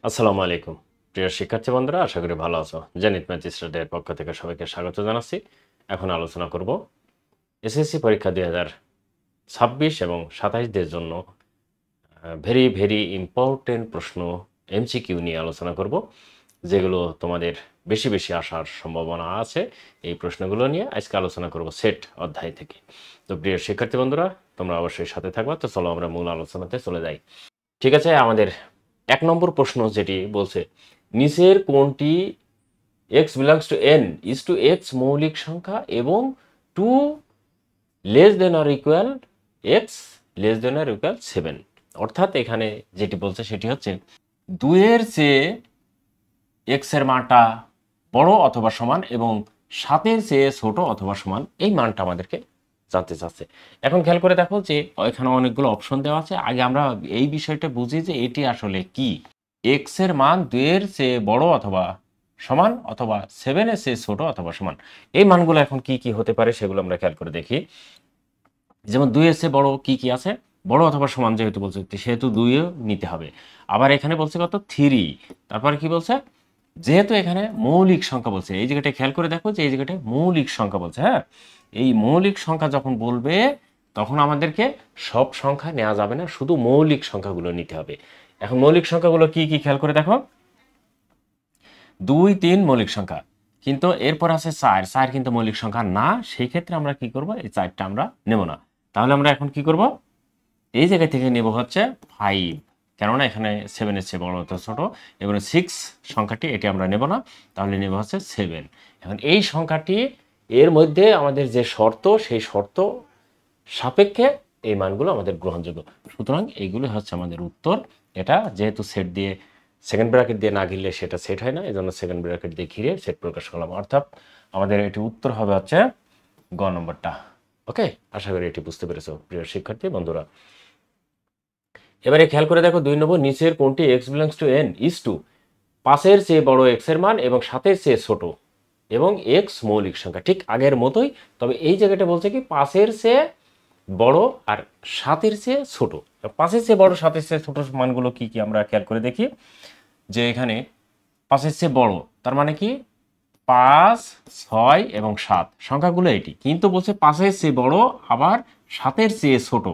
আসসালামু আলাইকুম প্রিয় শিক্ষার্থী বন্ধুরা, আশা করি ভালো আছো। জেনিত ম্যাথ স্টাডির পক্ষ থেকে সবাইকে স্বাগত জানাচ্ছি। এখন আলোচনা করব এসএসসি পরীক্ষা 2026 এবং 27দের জন্য ভেরি ভেরি ইম্পর্টেন্ট প্রশ্ন এমসিকিউ নিয়ে আলোচনা করব, যেগুলো তোমাদের বেশি বেশি আসার সম্ভাবনা আছে। এই প্রশ্নগুলো নিয়ে আজকে আলোচনা করব সেট অধ্যায় থেকে। তো প্রিয় শিক্ষার্থী বন্ধুরা, তোমরা অবশ্যই সাথে থাকবা। তো চলো আমরা মূল আলোচনাতে চলে যাই। ঠিক আছে, আমাদের 1 নম্বর প্রশ্ন যেটি বলছে, নিচের কোনটি x belongs to N is to X মৌলিক সংখ্যা এবং two less than or equal X less than or equal 7। অর্থাৎ এখানে যেটি বলছে সেটি হচ্ছে 2-এর চেয়ে এক্সের মানটা বড় অথবা সমান এবং 7-এর চেয়ে ছোট অথবা সমান, এই মানটা আমাদেরকে জানতে চাচ্ছে। এখন খেয়াল করে দেখো যে এখানে অনেকগুলো অপশন দেওয়া আছে। আগে আমরা এই বিষয়টা বুঝি যে এটি আসলে কি। এক্স এর মান 2-এর চেয়ে বড় অথবা সমান অথবা 7-এর চেয়ে ছোট অথবা সমান, এই মানগুলো এখন কি কি হতে পারে সেগুলো আমরা খেয়াল করে দেখি। যেমন 2-এর চেয়ে বড় কি কি আছে, বড় অথবা সমান যেহেতু বলছে সেহেতু 2ও নিতে হবে। আবার এখানে বলছে কত 3, তারপরে কি বলছে, যেহেতু এখানে মৌলিক সংখ্যা বলছে, এই জায়গাটা খেয়াল করে দেখো যে এই জায়গাটায় মৌলিক সংখ্যা বলছে। হ্যাঁ, এই মৌলিক সংখ্যা যখন বলবে তখন আমাদেরকে সব সংখ্যা নেওয়া যাবে না, শুধু মৌলিক সংখ্যাগুলো নিতে হবে। এখন মৌলিক সংখ্যাগুলো কি কি খেয়াল করে দেখো। 2, 3 মৌলিক সংখ্যা, কিন্তু এরপর আছে 4 কিন্তু মৌলিক সংখ্যা না। সেই ক্ষেত্রে আমরা কি করব, এই 4টা আমরা নেব না। তাহলে আমরা এখন কি করব, এই জায়গা থেকে নেব হচ্ছে 5, কেননা এখানে 7-এর চেয়ে বড় অথবা ছোট। এবং 6 সংখ্যাটি এটি আমরা নেব না, তাহলে নেব হচ্ছে 7। এখন এই সংখ্যাটি এর মধ্যে আমাদের যে শর্ত, সেই শর্ত সাপেক্ষে এই মানগুলো আমাদের গ্রহণযোগ্য। সুতরাং এইগুলো হচ্ছে আমাদের উত্তর। এটা যেহেতু সেট দিয়ে সেকেন্ড ব্র্যাকেট দিয়ে না ঘিরলে সেটা সেট হয় না, এই জন্য সেকেন্ড ব্র্যাকেট দিয়ে ঘিরে সেট প্রকাশ করলাম। অর্থাৎ আমাদের এটি উত্তর হবে হচ্ছে গ নম্বরটা। ওকে, আশা করি এটি বুঝতে পেরেছো প্রিয় শিক্ষার্থী বন্ধুরা। এবারে খেয়াল করে দেখো 2 নম্বর, নিচের কোনটি x belongs to N is two 5-এর চেয়ে বড় এক্স এর মান এবং 7-এর চেয়ে ছোট এবং এক্স মৌলিক সংখ্যা। ঠিক আগের মতোই, তবে এই জায়গাটা বলছে কি 5-এর চেয়ে বড় আর 7-এর চেয়ে ছোট। 5-এর চেয়ে বড় 7-এর চেয়ে ছোট মানগুলো কি কি আমরা খেয়াল করে দেখি। যে এখানে 5-এর চেয়ে বড় তার মানে কি 5, 6 এবং 7 সংখ্যাগুলো এটি, কিন্তু বলছে 5-এর চেয়ে বড় আবার 7-এর চেয়ে ছোট,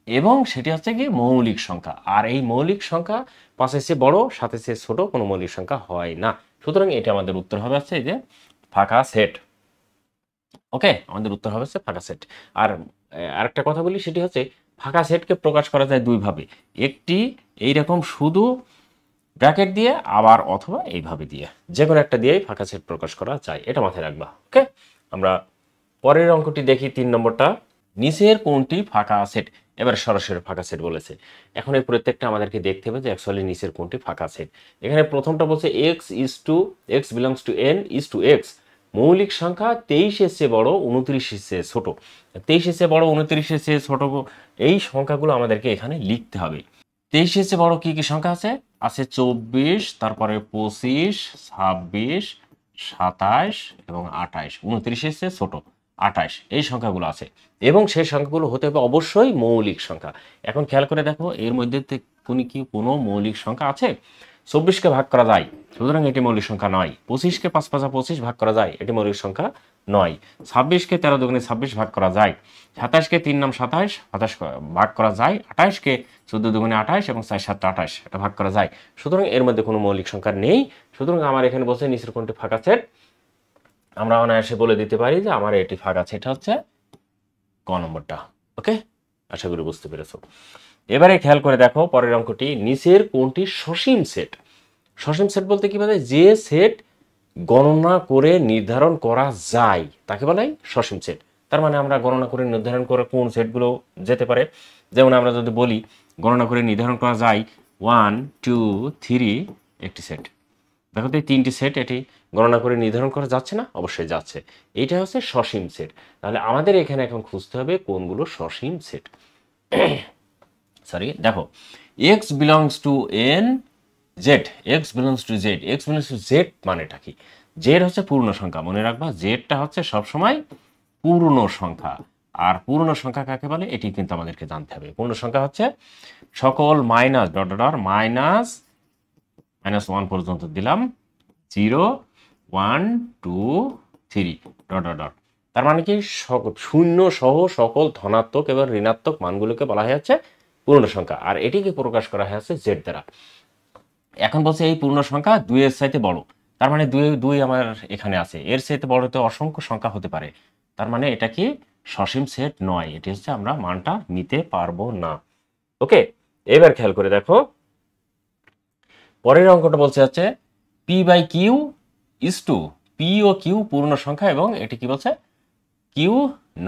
এবং সেটি হচ্ছে কি মৌলিক সংখ্যা। আর এই মৌলিক সংখ্যা 5-এর চেয়ে বড় 7-এর চেয়ে ছোট কোনো মৌলিক সংখ্যা হয় না। সুতরাং এটা আমাদের উত্তর হবে হচ্ছে এই যে ফাঁকা সেট। ওকে, আমাদের উত্তর হবে হচ্ছে ফাঁকা সেট। আর আরেকটা কথা বলি, সেটি হচ্ছে ফাঁকা সেটকে প্রকাশ করা যায় দুইভাবে। একটি এইরকম শুধু ব্র্যাকেট দিয়ে, আবার অথবা এইভাবে দিয়ে, যে কোনো একটা দিয়েই ফাঁকা সেট প্রকাশ করা যায়, এটা মাথায় রাখবা। ওকে, আমরা পরের অঙ্কটি দেখি 3 নম্বরটা, নিচের কোনটি ফাঁকা সেট। এবার সরাসরি ফাঁকা সেট বলেছে। এখন এই প্রত্যেকটা আমাদেরকে দেখতে হবে যে অ্যাকচুয়ালি নিচের কোনটি ফাঁকা সেট। এখানে প্রথমটা বলছে X belongs to N is to X মৌলিক সংখ্যা 23-এর চেয়ে বড় 29-এর চেয়ে ছোট। 23-এর চেয়ে বড় 29-এর চেয়ে ছোট, এই সংখ্যাগুলো আমাদেরকে এখানে লিখতে হবে। 23-এর চেয়ে বড় কি কি সংখ্যা আছে, আছে 24, তারপরে 25, 26, 27 এবং 28। 29-এর চেয়ে ছোট 28, এই সংখ্যাগুলো আছে এবং সেই সংখ্যাগুলো হতে হবে অবশ্যই মৌলিক সংখ্যা। এখন খেয়াল করে দেখো এর মধ্যে কি কোনো মৌলিক সংখ্যা আছে। 24-কে ভাগ করা যায়, সুতরাং এটি মৌলিক সংখ্যা নয়। 25-কে 5 5 25 ভাগ করা যায়, এটি মৌলিক সংখ্যা নয়। 26-কে 13 দুগুণে 26 ভাগ করা যায়। 27-কে 3 নাম 27 27 ভাগ করা যায়। 28-কে 14 দুগুণে 28 এবং 4 7 28 এটা ভাগ করা যায়। সুতরাং এর মধ্যে কোনো মৌলিক সংখ্যা নেই। সুতরাং আমার এখানে বলছে নিচের কোনটি ফাঁকা সেট। আমরা অনায়াসে বলে দিতে পারি যে আমার এটি ফাঁকা সেট হচ্ছে ক নম্বরটা। ওকে, আশা করি বুঝতে পেরেছো। এবারে খেয়াল করে দেখো পরের অঙ্কটি, নিচের কোনটি সসীম সেট। সসীম সেট বলতে কি বোঝায়, যে সেট গণনা করে নির্ধারণ করা যায় তাকে বলে সসীম সেট। তার মানে আমরা গণনা করে নির্ধারণ করে কোন সেটগুলো যেতে পারে। যেমন আমরা যদি বলি গণনা করে নির্ধারণ করা যায় 1, 2, 3 একটি সেট। দেখো তো এই 3টি সেট এটি গণনা করে নির্ধারণ করা যাচ্ছে না, অবশ্যই যাচ্ছে। এইটা হচ্ছে সসীম সেট। তাহলে আমাদের এখানে এখন খুঁজতে হবে কোনগুলো সসীম সেট। সরি, দেখো x belongs to N Z, x belongs to Z, x belongs to Z মানেটা কি, জেড হচ্ছে পূর্ণ সংখ্যা, মনে রাখবা জেডটা হচ্ছে সবসময় পূর্ণ সংখ্যা। আর পূর্ণ সংখ্যা কাকে বলে এটি কিন্তু আমাদেরকে জানতে হবে। পূর্ণ সংখ্যা হচ্ছে সকল মাইনাস ডট ডট মাইনাস -1 পর্যন্ত দিলাম 0 1 2 3 ডট ডট ডট। তার মানে কি শূন্য সহ সকল ধনাত্মক এবং ঋণাত্মক মানগুলোকে বলা হয়েছে পূর্ণ সংখ্যা, আর এটিকে প্রকাশ করা হয়েছে জেড দ্বারা। এখন বলছে এই পূর্ণ সংখ্যা 2 এর চাইতে বড়, তার মানে 2 আমার এখানে আছে, এর চাইতে বড় তো অসংখ্য সংখ্যা হতে পারে, তার মানে এটা কি সসীম সেট নয়, এটি হচ্ছে আমরা মানটা নিতে পারবো না। ওকে, এবার খেয়াল করে দেখো পরের অঙ্কটা বলছে হচ্ছে P by Q is to, P ও কিউ পূর্ণ সংখ্যা এবং এটি কি বলছে Q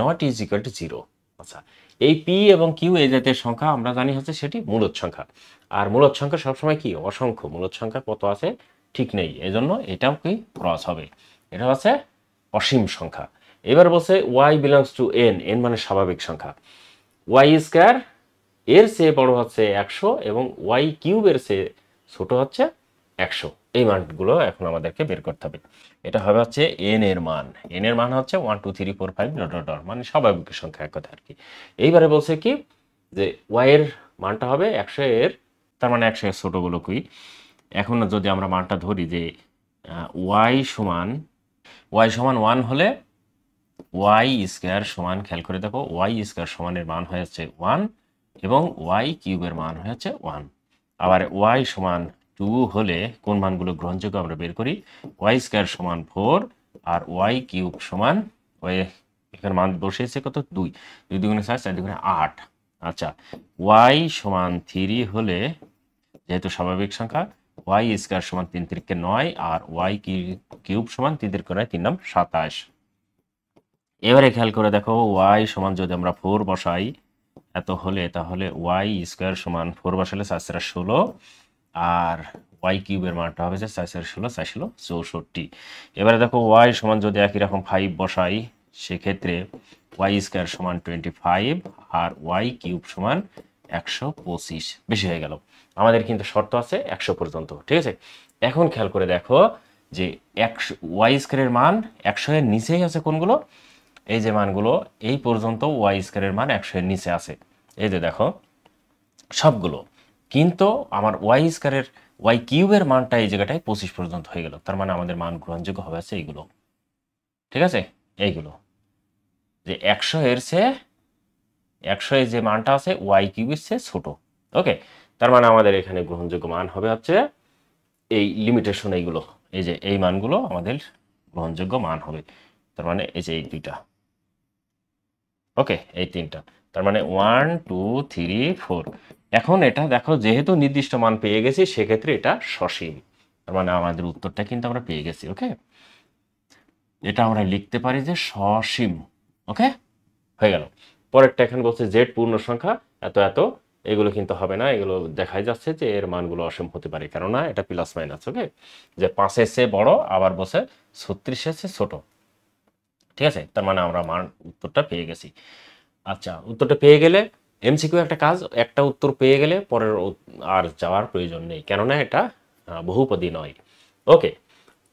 not is equal to 0। আচ্ছা, এই পি এবং কিউ এই জাতীয় সংখ্যা আমরা জানি হচ্ছে সেটি মূলদ সংখ্যা, আর মূলদ সংখ্যা সবসময় কি অসংখ্য, মূলদ সংখ্যা কত আছে ঠিক নেই, এজন্য এটাও কি ক্রস হবে, এটা হচ্ছে অসীম সংখ্যা। এবার বলছে Y belongs to N, N মানে স্বাভাবিক সংখ্যা, ওয়াই স্কয়ার এর চেয়ে বড় হচ্ছে 100 এবং ওয়াই কিউবের চেয়ে ছোট হচ্ছে 100। এই মানগুলো এখন আমাদেরকে বের করতে হবে। এটা হবে হচ্ছে এন এর মান, এন এর মান হচ্ছে 1 2 3 4 5 ডট ডট ডট, মানে স্বাভাবিক সংখ্যা এক কথা আর কি। এইবারে বলছে কি যে ওয়াই এর মানটা হবে 100 এর, তার মানে 100 এর ছোটগুলো কি, এখন যদি আমরা মানটা ধরি যে ওয়াই সমান 1 হলে ওয়াই স্কয়ার সমান, খেয়াল করে দেখো ওয়াই স্কয়ার সমানের মান হয়েছে 1 এবং ওয়াই কিউবের মান হয়েছে 1। আবার ওয়াই সমান 2 হলে কোন মানগুলো গ্রহণযোগ্য আমরা বের করি, ওয়াই স্কয়ার সমান 4 আর ওয়াই কিউব সমান, ওই এখানে মান বসিয়েছে কত 2, 2 দুগুণে 4 4 দুগুণে 8। আচ্ছা, ওয়াই সমান 3 হলে যেহেতু স্বাভাবিক সংখ্যা ওয়াই স্কয়ার সমান 3 3 9 আর ওয়াই কিউব সমান 3 3 9 3 27। এবারে খেয়াল করে দেখো ওয়াই সমান যদি আমরা 4 বসাই এত হলে, তাহলে ওয়াই স্কয়ার সমান 4 বসালে 4 4 16 আর ওয়াই কিউবের মানটা হবে যে 4 4 16 4 16 64। এবারে দেখো ওয়াই সমান যদি একই রকম 5 বসাই, সেক্ষেত্রে ওয়াই স্কয়ার সমান 25 আর ওয়াই কিউব সমান 125। বেশি হয়ে গেল, আমাদের কিন্তু শর্ত আছে 100 পর্যন্ত, ঠিক আছে। এখন খেয়াল করে দেখো যে ওয়াই স্কয়ারের মান 100 এর নিচেই আছে কোনগুলো, এই যে মানগুলো এই পর্যন্ত ওয়াই স্কয়ারের মান 100 এর নিচে আছে, এই যে দেখো সবগুলো, কিন্তু আমার ওয়াই স্কয়ারের ওয়াই কিউবের মানটা এই জায়গাটায় 25 পর্যন্ত হয়ে গেল, তার মানে আমাদের মান গ্রহণযোগ্য হবে আছে এইগুলো, ঠিক আছে। এইগুলো যে 100 এর চেয়ে 100 এর যে মানটা আছে ওয়াই কিউবের চেয়ে ছোট, ওকে, তার মানে আমাদের এখানে গ্রহণযোগ্য মান হবে হচ্ছে এই লিমিটেশন, এইগুলো এই যে এই মানগুলো আমাদের গ্রহণযোগ্য মান হবে, তার মানে এই যে এই দুইটা, ওকে, এই তিনটা, তার মানে 1 2 3 4। এখন এটা দেখো যেহেতু নির্দিষ্ট মান পেয়ে গেছি সেক্ষেত্রে এটা সসীম, তার মানে আমাদের উত্তরটা কিন্তু আমরা পেয়ে গেছি, ওকে, এটা আমরা লিখতে পারি যে সসীম, ওকে, হয়ে গেল। পরেরটা এখন বলছে জেড পূর্ণ সংখ্যা এত এত, এগুলো কিন্তু হবে না, এগুলো দেখাই যাচ্ছে যে এর মানগুলো অসীম হতে পারে, কেননা এটা প্লাস মাইনাস, ওকে, যে 5 এর চেয়ে বড় আবার বলছে 36 এর চেয়ে ছোট, ঠিক আছে, তার মানে আমরা মান উত্তরটা পেয়ে গেছি। আচ্ছা, উত্তরটা পেয়ে গেলে এমসিকিউ একটা কাজ, একটা উত্তর পেয়ে গেলে পরের আর যাওয়ার প্রয়োজন নেই, কেননা এটা বহুপদী নয়, ওকে।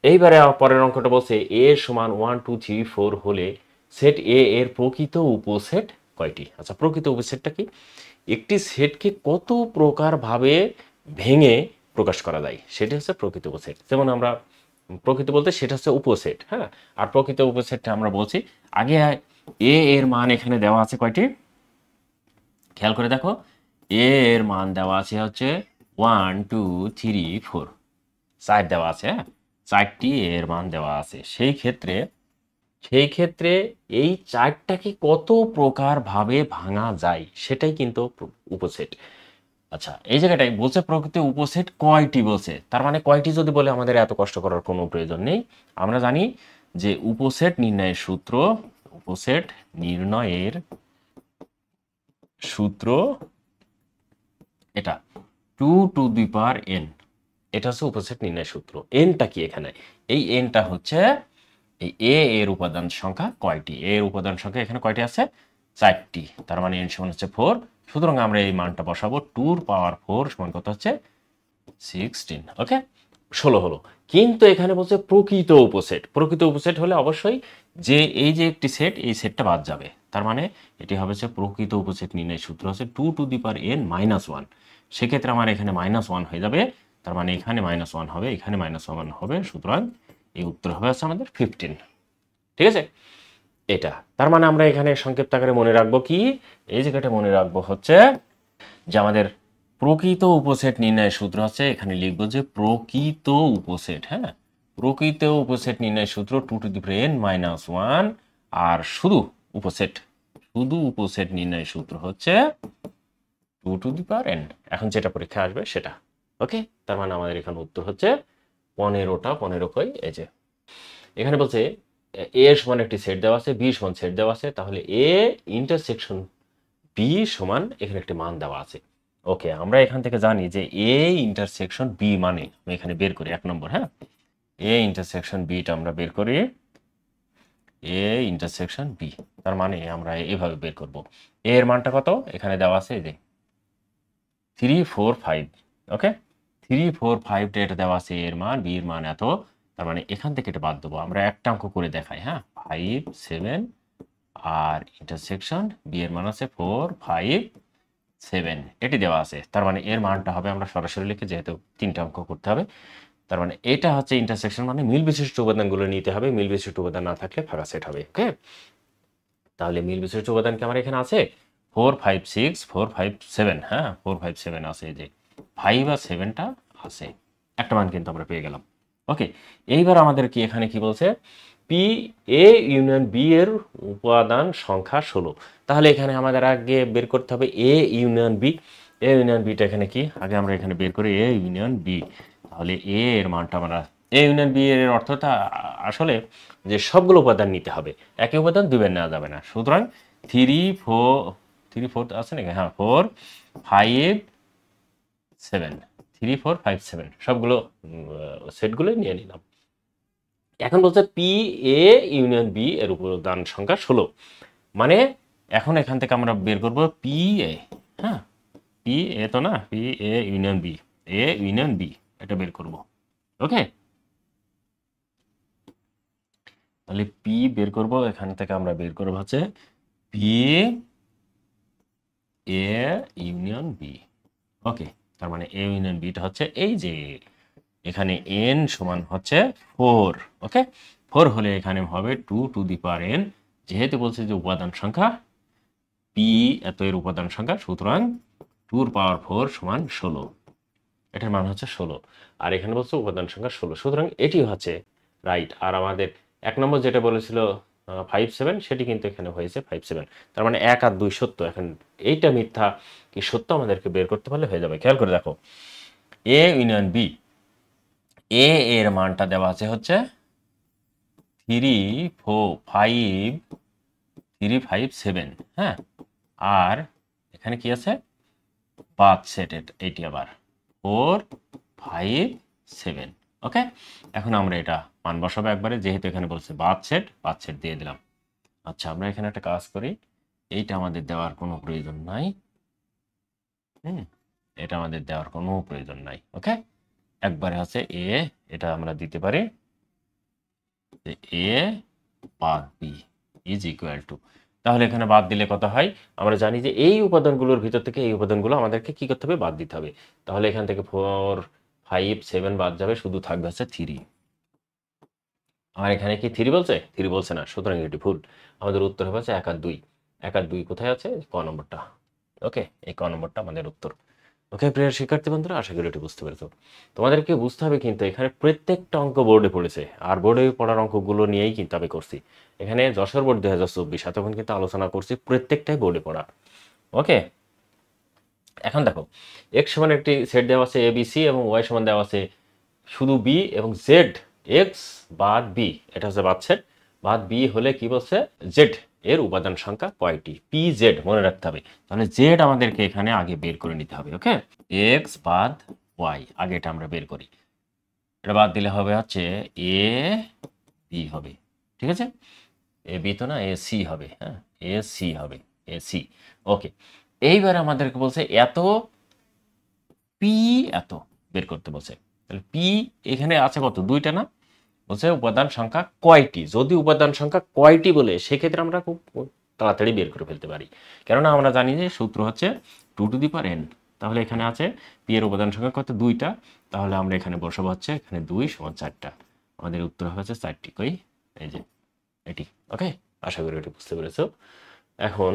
এইবারে পরের অঙ্কটা বলছে এ সমান 1 2 3 4 হলে সেট এ এর প্রকৃত উপসেট কয়টি। আচ্ছা, প্রকৃত উপসেটটা কি, একটি সেটকে কত প্রকার ভাবে ভেঙে প্রকাশ করা যায় সেটা হচ্ছে প্রকৃত উপসেট। যেমন আমরা প্রকৃত বলতে সেটা হচ্ছে উপসেট, হ্যাঁ, আর প্রকৃত উপসেটটা আমরা বলছি আগে এ এর মান এখানে দেওয়া আছে কয়টি, খেয়াল করে দেখো এ এর মান দেওয়া আছে হচ্ছে 1 2 3 4, 4 দেওয়া আছে, হ্যাঁ, 4টি এর মান দেওয়া আছে, সেই ক্ষেত্রে এই 4টাকে কত প্রকার ভাবে ভাঙা যায় সেটাই কিন্তু উপসেট। আচ্ছা, এই জায়গাটায় বলছে প্রকৃত উপসেট কয়টি বলছে, তার মানে কয়টি যদি বলে আমাদের এত কষ্ট করার কোনো প্রয়োজন নেই, আমরা জানি যে উপসেট নির্ণয়ের সূত্র, উপসেট নির্ণয়ের সূত্র এটা 2 টু দি পাওয়ার n, এটা হচ্ছে উপসেট নির্ণয়ের সূত্র। এনটা কি এখানে, এই এনটা হচ্ছে এই এ এর উপাদান সংখ্যা কয়টি, এ এর উপাদান সংখ্যা এখানে কয়টি আছে 4টি, তার মানে n সমান হচ্ছে 4, সুতরাং আমরা এই মানটা বসাবো 2 এর পাওয়ার 4 সমান কত হচ্ছে 16, ওকে, 16 হলো। কিন্তু এখানে বলছে প্রকৃত উপসেট, প্রকৃত উপসেট হলে অবশ্যই যে এই যে একটি সেট এই সেটটা বাদ যাবে, তার মানে এটি হবে হচ্ছে প্রকৃত উপসেট নির্ণয়ের সূত্র হচ্ছে 2 টু দি পাওয়ার n -1, সেক্ষেত্রে আমার এখানে -1 হয়ে যাবে, তার মানে এখানে -1 হবে, এখানে -1 হবে, সুতরাং এই উত্তর হবে হচ্ছে আমাদের 15। ঠিক আছে, এটা তার মানে আমরা এখানে সংক্ষিপ্ত আকারে মনে রাখবো কি, এই জায়গাটা মনে রাখবো হচ্ছে যে আমাদের প্রকৃত উপসেট নির্ণয়ের সূত্র হচ্ছে, এখানে লিখবো যে প্রকৃত উপসেট, হ্যাঁ প্রকৃত উপসেট নির্ণয়ের সূত্র 2n-1, আর শুধু উপসেট নির্ণয়ের সূত্র হচ্ছে 2n। এখন যেটা পরীক্ষা আসবে সেটা। ওকে, তার মানে আমাদের এখানে উত্তর হচ্ছে 15টা, 15 কই এই যে এখানে বলছে এ সমান একটি সেট দেওয়া আছে, বি সমান সেট দেওয়া আছে, তাহলে এ ইন্টারসেকশন বি সমান এখানে একটি মান দেওয়া আছে। ওকে, আমরা এখান থেকে জানি যে এ ইন্টারসেকশন বি মানে আমি এখানে বের করি 1 নম্বর, হ্যাঁ এ ইন্টারসেকশন বিটা আমরা বের করি, এ ইন্টারসেকশন বি, তার মানে আমরা এভাবে বের করব। এ এর মানটা কত এখানে দেওয়া আছে, এই যে 3, 4, 5। ওকে, 3, 4, 5 এটা দেওয়া আছে এর মান, বি এর মান এত, তার মানে এখান থেকে এটা বাদ দেবো। আমরা একটা অঙ্ক করে দেখাই, হ্যাঁ 5, 7 আর ইন্টারসেকশন বি এর মান আছে 4, 5, 7 এটি দেওয়া আছে, তার মানে এর মানটা হবে, আমরা সরাসরি লিখে যেহেতু 3টা অঙ্ক করতে হবে, তার মানে এটা হচ্ছে ইন্টারসেকশন মানে মিল বিশিষ্ট উপাদানগুলো নিতে হবে, মিল বিশিষ্ট উপাদান না থাকলে ফাঁকা সেট হবে। ওকে, তাহলে মিল বিশিষ্ট উপাদান কি আমার এখানে আছে 4, 5, 6, 4, 5, 7, হ্যাঁ 4, 5, 7 আছে, যে 5 আর 7টা আছে, একটা মান কিন্তু আমরা পেয়ে গেলাম। ওকে, এইবার আমাদের কি এখানে কি বলছে, পি এ ইউনিয়ন বি এর উপাদান সংখ্যা 16। তাহলে এখানে আমাদের আগে বের করতে হবে A union B. A union বিটা এখানে কি, আগে আমরা এখানে বের করি এ ইউনিয়ন বি। তাহলে এ এর মানটা আমরা, এ ইউনিয়ন বি এর অর্থটা আসলে যে সবগুলো উপাদান নিতে হবে, একই উপাদান দুইবার নেওয়া যাবে না। সুতরাং 3, 4 আছে নাকি, হ্যাঁ 4, 5, 7, 3, 4, 5, 7 সবগুলো সেটগুলো নিয়ে নিলাম। এখন বলছে পি এ ইউনিয়ন বি এর উপাদান সংখ্যা 16, মানে এখন এখান থেকে আমরা বের করব পি এ, হ্যাঁ পি এ তো না, P A union B, A union B এটা বের করব। ওকে, তাহলে পি বের করব, এখান থেকে আমরা বের করব হচ্ছে পি এ ইউনিয়ন বি। ওকে, তার মানে এ ইউনিয়ন বিটা হচ্ছে এই যে এখানে n সমান হচ্ছে 4। ওকে, 4 হলে এখানে হবে 2 টু দি পাওয়ার n, যেহেতু বলছে যে উপাদান সংখ্যা পি এত এর উপাদান সংখ্যা, সুতরাং 2 এর পাওয়ার 4 সমান 16, এটার মান হচ্ছে 16, আর এখানে বলছে উপাদান সংখ্যা 16, সুতরাং এটি হচ্ছে রাইট। আর আমাদের 1 নম্বর যেটা বলেছিল 5, 7 সেটি কিন্তু এখানে হয়েছে 5, 7, তার মানে 1 আর 2 সত্য। এখন এইটা মিথ্যা কি সত্য আমাদেরকে বের করতে পারলে হয়ে যাবে। খেয়াল করে দেখো, এ ইউনিয়ন বি, এ এর মানটা দেওয়া আছে হচ্ছে 3, 4, 5, 3, 5, 7, হ্যাঁ আর এখানে কি আছে বাদ সেট, এটি আবার 4, 5, 7। ওকে, এখন আমরা এটা মান বসাবো একবারে, যেহেতু এখানে বলছে বাদ সেট দিয়ে দিলাম। আচ্ছা, আমরা এখানে একটা কাজ করি, এইটা আমাদের দেওয়ার কোনো প্রয়োজন নাই, এটা আমাদের দেওয়ার কোনো প্রয়োজন নাই। ওকে, একবারে হচ্ছে এ, এটা আমরা দিতে পারি যে এ বাদ বি ইজ ইকুয়াল টু, তাহলে এখানে বাদ দিলে কত হয়, আমরা জানি যে এই উপাদানগুলোর ভিতর থেকে এই উপাদানগুলো আমাদেরকে কি করতে হবে, বাদ দিতে হবে। তাহলে এখান থেকে 4, 5, 7 বাদ যাবে, শুধু থাকবে হচ্ছে 3। আর এখানে কি 3 বলছে, 3 বলছে না, সুতরাং এটি ভুল। আমাদের উত্তর হবে হচ্ছে 1 আর 2। 1 আর 2 কোথায় আছে, ক নম্বরটা। ওকে, এই ক নম্বরটা আমাদের উত্তর। ওকে প্রিয় শিক্ষার্থী বন্ধুরা, আশা করি এটি বুঝতে পেরেছো। তোমাদেরকে বুঝতে হবে কিন্তু এখানে প্রত্যেকটা অঙ্ক বোর্ডে পড়েছে, আর বোর্ডে পড়ার অঙ্কগুলো নিয়েই কিন্তু আমি করছি। এখানে যশোর বোর্ড 2024 এতক্ষণ কিন্তু আলোচনা করছি, প্রত্যেকটাই বোর্ডে পড়া। ওকে, এখন দেখো এক্স সমান একটি সেট দেওয়া আছে এ বি সি, এবং ওয়াই সমান দেওয়া আছে শুধু বি এবং জেড, এক্স বাদ বি, এটা হচ্ছে বাদ সেট। বাদ বি হলে কি বলছে, জেড এর উপাদান সংখ্যা কয়টি, পি জেড মনে রাখতে হবে। তাহলে জেড আমাদেরকে এখানে আগে বের করে নিতে হবে। ওকে, এক্স বাদ ওয়াই, আগে এটা আমরা বের করি, এটা বাদ দিলে হবে হচ্ছে এ বি হবে, ঠিক আছে, এ বি তো না, এ সি হবে, হ্যাঁ এ সি হবে, এ সি। ওকে, এইবার আমাদেরকে বলছে এত পি এত বের করতে বলছে। তাহলে পি এখানে আছে কত, 2টা না, বলছে উপাদান সংখ্যা কয়টি। যদি উপাদান সংখ্যা কয়টি বলে, সেক্ষেত্রে আমরা খুব তাড়াতাড়ি বের করে ফেলতে পারি, কেননা আমরা জানি যে সূত্র হচ্ছে 2 টু দি পাওয়ার n। তাহলে এখানে আছে পি এর উপাদান সংখ্যা কত 2টা, তাহলে আমরা এখানে বসাবো হচ্ছে এখানে 2 সমান 4টা, আমাদের উত্তর হচ্ছে 4টি। কই এই যে এটি। ওকে, আশা করি এটি বুঝতে পেরেছো। এখন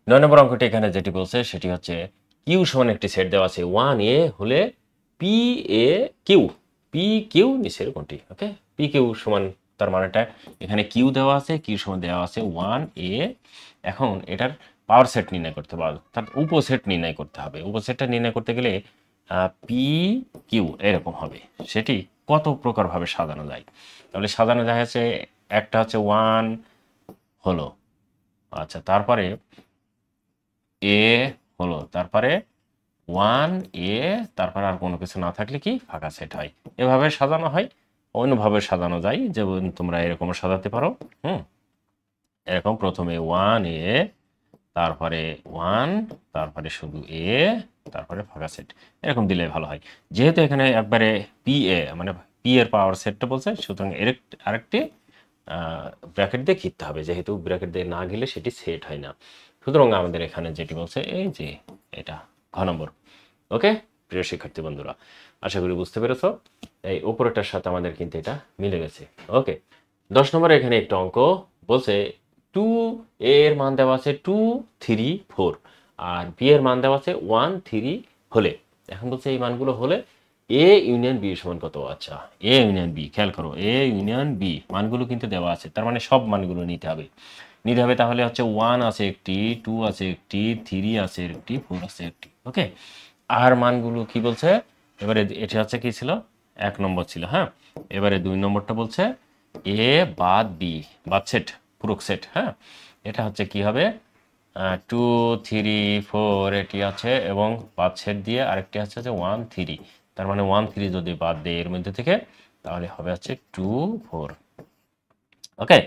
9 নম্বর অঙ্কটি এখানে যেটি বলছে সেটি হচ্ছে কিউ সমান একটি সেট দেওয়া আছে 1A হলে P A Q, P Q নিচের কোনটি? ওকে, পি কিউ সমান তার মানেটা এখানে কিউ দেওয়া আছে, কিউ সমান দেওয়া আছে 1A। এখন এটার পাওয়ার সেট নির্ণয় করতে হবে, তার উপসেট নির্ণয় করতে হবে। উপসেটটা নির্ণয় করতে গেলে পি কিউ এরকম হবে, সেটি কত প্রকারভাবে সাজানো যায়? তাহলে সাজানো যায় হচ্ছে একটা হচ্ছে 1 হলো, আচ্ছা তারপরে এ হলো, তারপরে 1A, তারপরে আর কোনো কিছু না থাকলে কি ফাঁকা সেট হয়। এভাবে সাজানো হয়, অন্যভাবে সাজানো যায়, যেমন তোমরা এরকম সাজাতে পারো। এরকম প্রথমে 1A, তারপরে 1, তারপরে শুধু এ, তারপরে ফাঁকা সেট, এরকম দিলে ভালো হয়। যেহেতু এখানে একবারে পি এ মানে পি এর পাওয়ার সেটটা বলছে, সুতরাং আরেকটি ব্র্যাকেট দিয়ে ঘিরতে হবে, যেহেতু ব্র্যাকেট দিয়ে না গেলে সেটি সেট হয় না। সুতরাং আমাদের এখানে যেটি বলছে এই যে এটা ঘ নম্বর। ওকে প্রিয় শিক্ষার্থী বন্ধুরা, আশা করি বুঝতে পেরেছো। এই উপরেটার সাথে আমাদের কিন্তু এটা মিলে গেছে। ওকে, 10 নম্বরে এখানে একটা অঙ্ক বলছে 2A এর মান দেওয়া আছে 2, 3, 4 আর B এর মান দেওয়া আছে 1, 3 হলে, এখন বলছে এই মানগুলো হলে A ইউনিয়ন B সমান কত? আচ্ছা A ইউনিয়ন B, খেয়াল করো A ইউনিয়ন B মানগুলো কিন্তু দেওয়া আছে, তার মানে সব মানগুলো নিতে হবে। তাহলে হচ্ছে 1 আছে একটি, 2 আছে একটি, 3 আছে একটি, 4 আছে একটি। ওকে, আর মানগুলো কি বলছে এবারে? এটা হচ্ছে কি ছিল? 1 নম্বর ছিল। হ্যাঁ, এবারে 2 নম্বরটা বলছে এ বাদ বি, বাদ সেট, পূরক সেট। হ্যাঁ, এটা হচ্ছে কি হবে 2, 3, 4 এটি আছে, এবং বাদ সেট দিয়ে আরেকটি আছে যে 1, 3, তার মানে 1, 3 যদি বাদ দেয় এর মধ্যে থেকে, তাহলে হবে হচ্ছে 2, 4। ওকে,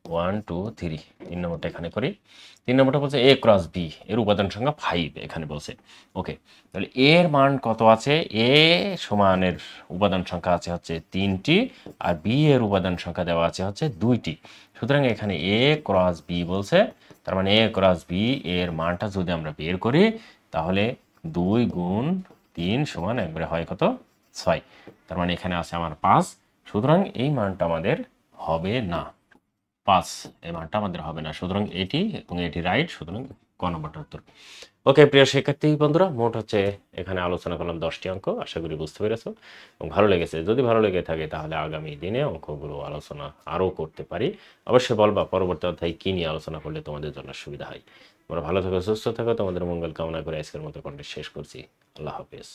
1, 2, 3, 3 নম্বরটা এখানে করি। 3 নম্বরটা বলছে এ ক্রস বি এর উপাদান সংখ্যা 5 এখানে বলছে। ওকে, তাহলে এর মান কত আছে? এ সমানের উপাদান সংখ্যা আছে হচ্ছে 3টি, আর বি এর উপাদান সংখ্যা দেওয়া আছে হচ্ছে 2টি। সুতরাং এখানে এ ক্রস বি বলছে, তার মানে এ ক্রস বি এর মানটা যদি আমরা বের করি, তাহলে 2 গুণ 3 সমান একবারে হয় কত? 6। তার মানে এখানে আছে আমার 5। সুতরাং এই মানটা আমাদের হবে না, 5 এই মানটা আমাদের হবে না। সুতরাং এটি এবং এটি রাইট, সুতরাং ক নম্বরটা উত্তর। ওকে প্রিয় শিক্ষার্থী বন্ধুরা, মোট হচ্ছে এখানে আলোচনা করলাম 10টি অঙ্ক। আশা করি বুঝতে পেরেছো এবং ভালো লেগেছে। যদি ভালো লেগে থাকে তাহলে আগামী দিনে অঙ্কগুলো আলোচনা আরও করতে পারি। অবশ্যই বলবা পরবর্তী অধ্যায়ে কী নিয়ে আলোচনা করলে তোমাদের জন্য সুবিধা হয়। তোমরা ভালো থাকো, সুস্থ থাকো, তোমাদের মঙ্গল কামনা করে আজকের মতো কন্টেন্ট শেষ করছি। আল্লাহ হাফেজ।